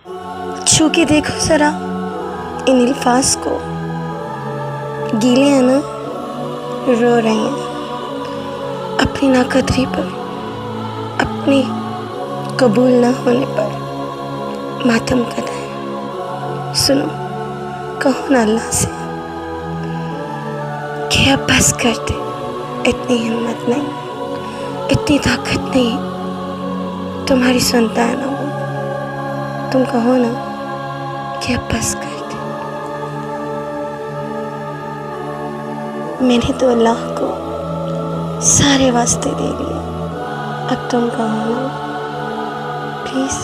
छू के देखो ज़रा इन अल्फाज को, गीले हैं ना, रो रहे हैं अपनी नाकदरी पर, अपनी कबूल ना होने पर मातम कर रहे हैं। सुनो, कहो ना अल्लाह से कि अब बस कर दे, इतनी हिम्मत नहीं, इतनी ताकत नहीं, तुम्हारी सुनता है ना वो। तुम कहो ना कि अब बस कर दे। मैंने तो अल्लाह को सारे वास्ते दे दिए, अब तुम कहो ना प्लीज़।